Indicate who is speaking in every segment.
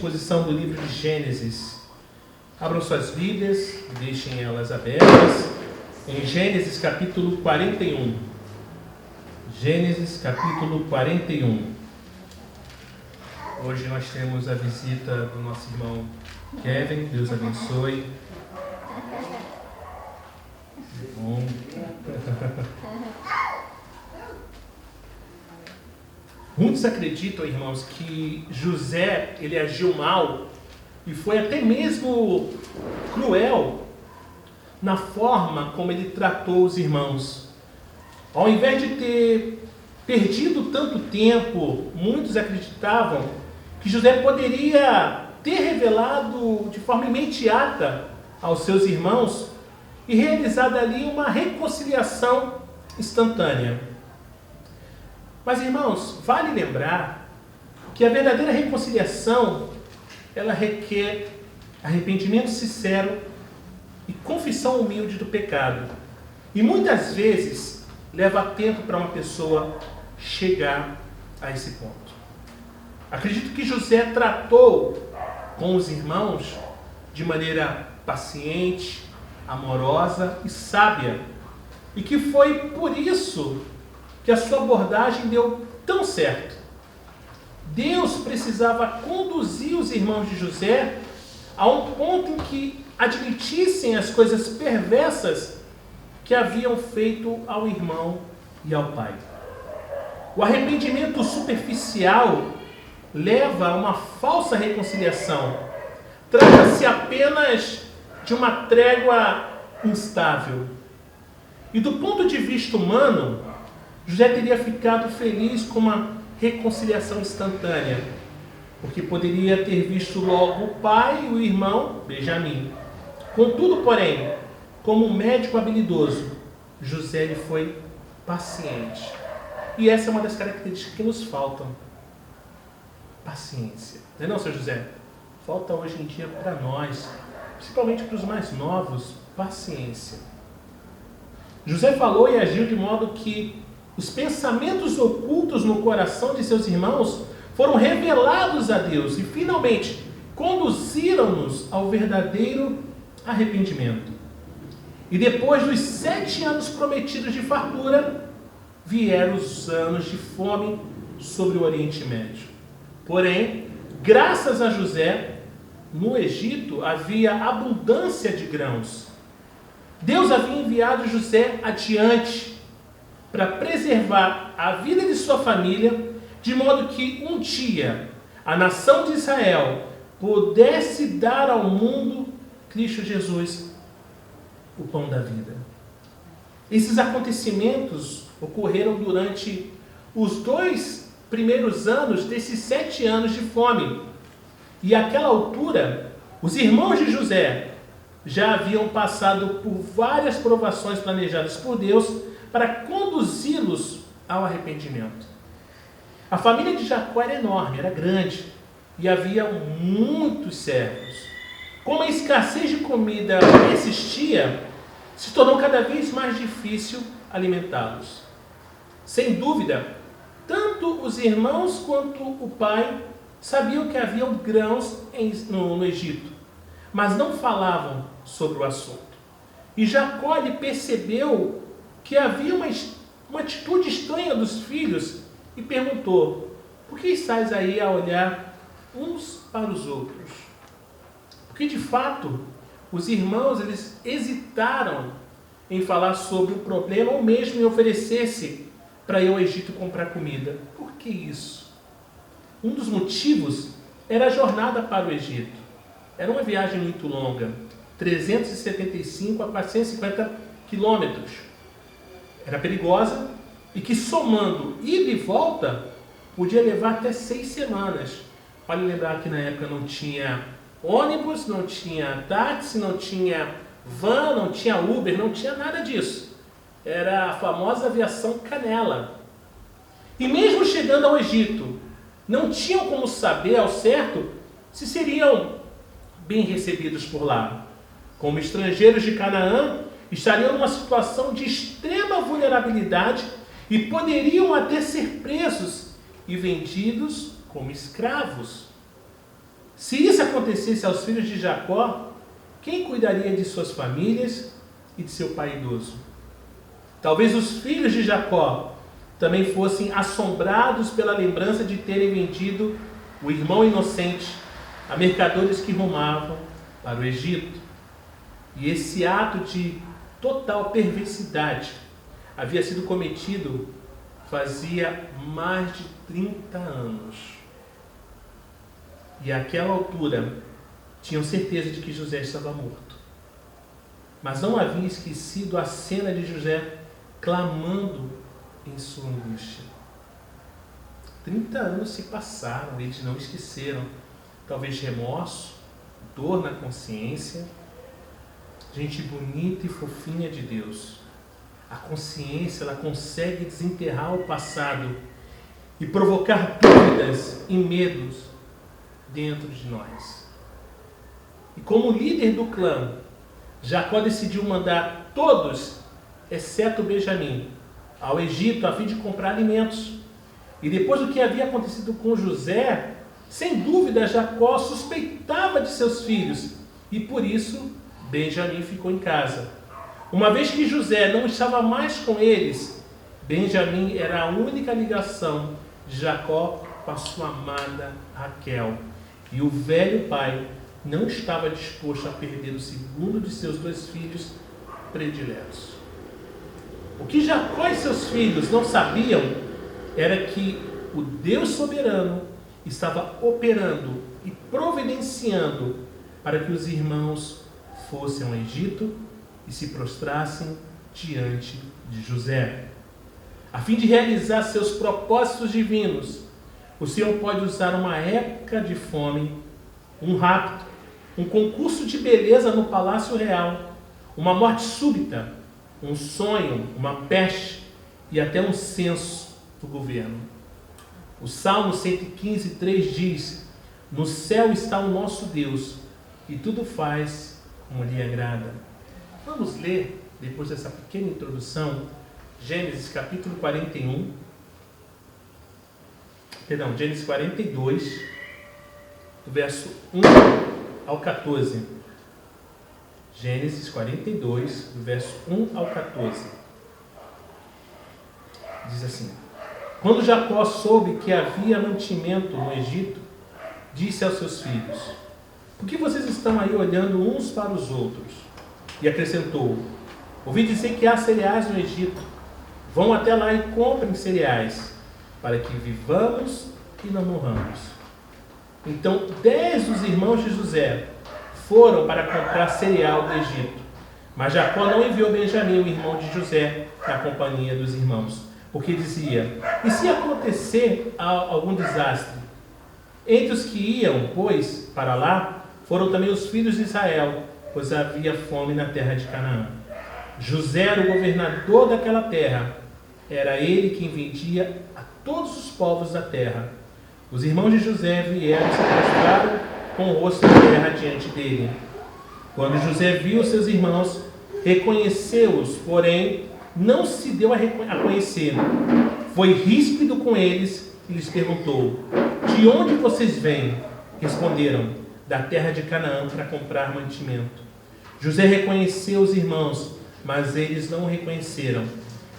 Speaker 1: exposição do livro de Gênesis. Abram suas Bíblias, deixem elas abertas, em Gênesis capítulo 41. Gênesis capítulo 41. Hoje nós temos a visita do nosso irmão Kevin, Deus abençoe. Bom. Muitos acreditam, irmãos, que José, ele agiu mal e foi até mesmo cruel na forma como ele tratou os irmãos. Ao invés de ter perdido tanto tempo, muitos acreditavam que José poderia ter revelado de forma imediata aos seus irmãos e realizado ali uma reconciliação instantânea. Mas, irmãos, vale lembrar que a verdadeira reconciliação, ela requer arrependimento sincero e confissão humilde do pecado. E muitas vezes leva tempo para uma pessoa chegar a esse ponto. Acredito que José tratou com os irmãos de maneira paciente, amorosa e sábia. E que foi por isso que a sua abordagem deu tão certo. Deus precisava conduzir os irmãos de José a um ponto em que admitissem as coisas perversas que haviam feito ao irmão e ao pai. O arrependimento superficial leva a uma falsa reconciliação. Trata-se apenas de uma trégua instável. E do ponto de vista humano, José teria ficado feliz com uma reconciliação instantânea, porque poderia ter visto logo o pai e o irmão, Benjamim. Contudo, porém, como um médico habilidoso, José ele foi paciente. E essa é uma das características que nos faltam. Paciência. Não é não, seu José? Falta hoje em dia para nós, principalmente para os mais novos, paciência. José falou e agiu de modo que os pensamentos ocultos no coração de seus irmãos foram revelados a Deus e, finalmente, conduziram-nos ao verdadeiro arrependimento. E depois dos 7 anos prometidos de fartura, vieram os anos de fome sobre o Oriente Médio. Porém, graças a José, no Egito havia abundância de grãos. Deus havia enviado José adiante para preservar a vida de sua família, de modo que um dia a nação de Israel pudesse dar ao mundo Cristo Jesus, o pão da vida. Esses acontecimentos ocorreram durante os 2 primeiros anos desses 7 anos de fome. E àquela altura, os irmãos de José já haviam passado por várias provações planejadas por Deus para conduzi-los ao arrependimento. A família de Jacó era enorme, era grande, e havia muitos servos. Como a escassez de comida persistia, se tornou cada vez mais difícil alimentá-los. Sem dúvida, tanto os irmãos quanto o pai sabiam que havia grãos no Egito, mas não falavam sobre o assunto. E Jacó lhe percebeu que havia uma atitude estranha dos filhos e perguntou: por que estáis aí a olhar uns para os outros? Porque de fato os irmãos eles hesitaram em falar sobre o problema ou mesmo em oferecer-se para ir ao Egito comprar comida. Por que isso? Um dos motivos era a jornada para o Egito. Era uma viagem muito longa, 375 a 450 quilômetros. Era perigosa e que, somando ida e volta, podia levar até 6 semanas. Vale lembrar que na época não tinha ônibus, não tinha táxi, não tinha van, não tinha Uber, não tinha nada disso. Era a famosa aviação Canela. E mesmo chegando ao Egito, não tinham como saber ao certo se seriam bem recebidos por lá. Como estrangeiros de Canaã, estariam numa situação de extrema vulnerabilidade e poderiam até ser presos e vendidos como escravos. Se isso acontecesse aos filhos de Jacó, quem cuidaria de suas famílias e de seu pai idoso? Talvez os filhos de Jacó também fossem assombrados pela lembrança de terem vendido o irmão inocente a mercadores que rumavam para o Egito. E esse ato de total perversidade havia sido cometido fazia mais de 30 anos. E àquela altura, tinham certeza de que José estava morto. Mas não haviam esquecido a cena de José clamando em sua angústia. 30 anos se passaram, eles não esqueceram. Talvez remorso, dor na consciência. Gente bonita e fofinha de Deus. A consciência, ela consegue desenterrar o passado e provocar dúvidas e medos dentro de nós. E como líder do clã, Jacó decidiu mandar todos, exceto Benjamim, ao Egito a fim de comprar alimentos. E depois do que havia acontecido com José, sem dúvida Jacó suspeitava de seus filhos e por isso Benjamim ficou em casa. Uma vez que José não estava mais com eles, Benjamim era a única ligação de Jacó com a sua amada Raquel. E o velho pai não estava disposto a perder o segundo de seus 2 filhos prediletos. O que Jacó e seus filhos não sabiam era que o Deus soberano estava operando e providenciando para que os irmãos fossem ao Egito e se prostrassem diante de José. A fim de realizar seus propósitos divinos, o Senhor pode usar uma época de fome, um rapto, um concurso de beleza no palácio real, uma morte súbita, um sonho, uma peste e até um censo do governo. O Salmo 115:3 diz: no céu está o nosso Deus e tudo faz como lhe agrada. Vamos ler, depois dessa pequena introdução, Gênesis capítulo 42, do verso 1 ao 14. Gênesis 42, do verso 1 ao 14. Diz assim: quando Jacó soube que havia mantimento no Egito, disse aos seus filhos: por que vocês estão aí olhando uns para os outros? E acrescentou: ouvi dizer que há cereais no Egito. Vão até lá e comprem cereais, para que vivamos e não morramos. Então 10 dos irmãos de José foram para comprar cereal do Egito. Mas Jacó não enviou Benjamim, o irmão de José, na companhia dos irmãos, porque dizia: e se acontecer algum desastre? Entre os que iam, pois, para lá, foram também os filhos de Israel, pois havia fome na terra de Canaã. José era o governador daquela terra. Era ele quem vendia a todos os povos da terra. Os irmãos de José vieram e se prostraram com o rosto em terra diante dele. Quando José viu seus irmãos, reconheceu-os, porém não se deu a conhecer. Foi ríspido com eles e lhes perguntou: de onde vocês vêm? Responderam: da terra de Canaã, para comprar mantimento. José reconheceu os irmãos, mas eles não o reconheceram.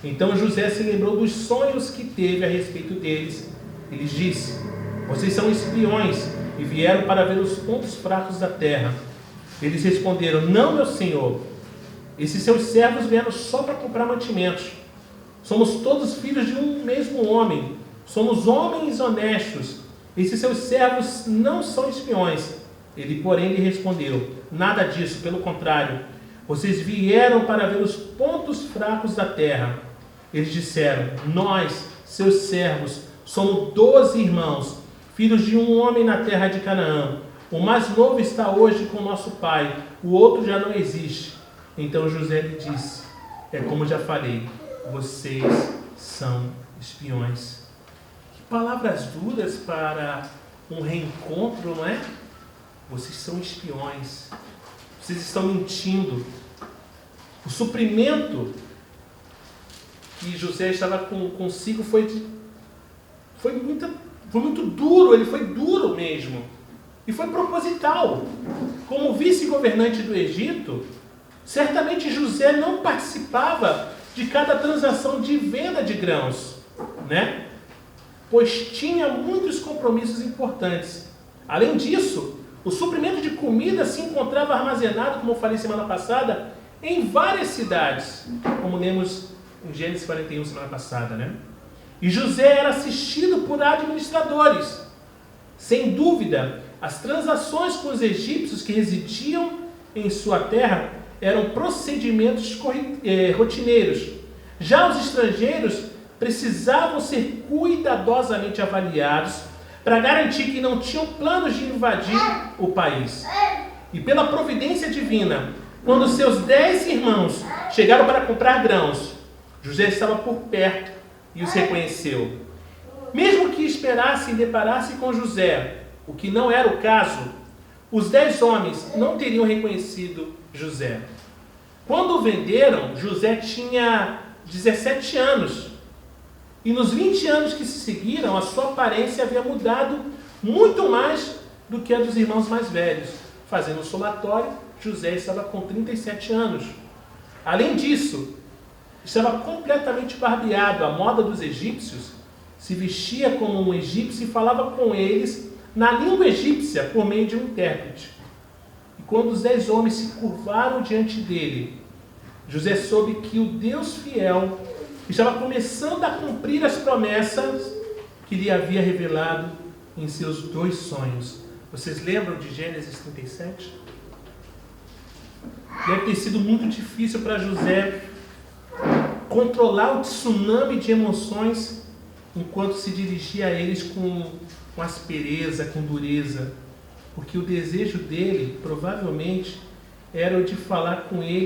Speaker 1: Então José se lembrou dos sonhos que teve a respeito deles e lhes disse: vocês são espiões e vieram para ver os pontos fracos da terra. Eles responderam: não, meu senhor, esses seus servos vieram só para comprar mantimentos. Somos todos filhos de um mesmo homem, somos homens honestos. Esses seus servos não são espiões. Ele, porém, lhe respondeu: nada disso, pelo contrário, vocês vieram para ver os pontos fracos da terra. Eles disseram: nós, seus servos, somos 12 irmãos, filhos de um homem na terra de Canaã. O mais novo está hoje com nosso pai, o outro já não existe. Então José lhe disse: é como já falei, vocês são espiões. Que palavras duras para um reencontro, não é? Vocês são espiões. Vocês estão mentindo. O suprimento que José estava consigo foi muito duro. Ele foi duro mesmo. E foi proposital. Como vice-governante do Egito, certamente José não participava de cada transação de venda de grãos, né? Pois tinha muitos compromissos importantes. Além disso, o suprimento de comida se encontrava armazenado, como eu falei semana passada, em várias cidades, como lemos em Gênesis 41 semana passada, né? E José era assistido por administradores. Sem dúvida, as transações com os egípcios que residiam em sua terra eram procedimentos rotineiros. Já os estrangeiros precisavam ser cuidadosamente avaliados para garantir que não tinham planos de invadir o país. E pela providência divina, quando seus 10 irmãos chegaram para comprar grãos, José estava por perto e os reconheceu. Mesmo que esperassem deparar-se com José, o que não era o caso, os 10 homens não teriam reconhecido José. Quando o venderam, José tinha 17 anos. E nos 20 anos que se seguiram, a sua aparência havia mudado muito mais do que a dos irmãos mais velhos. Fazendo o somatório, José estava com 37 anos. Além disso, estava completamente barbeado. A moda dos egípcios, se vestia como um egípcio e falava com eles na língua egípcia por meio de um intérprete. E quando os 10 homens se curvaram diante dele, José soube que o Deus fiel estava começando a cumprir as promessas que lhe havia revelado em seus 2 sonhos. Vocês lembram de Gênesis 37? Deve ter sido muito difícil para José controlar o tsunami de emoções enquanto se dirigia a eles com aspereza, com dureza, porque o desejo dele, provavelmente, era o de falar com eles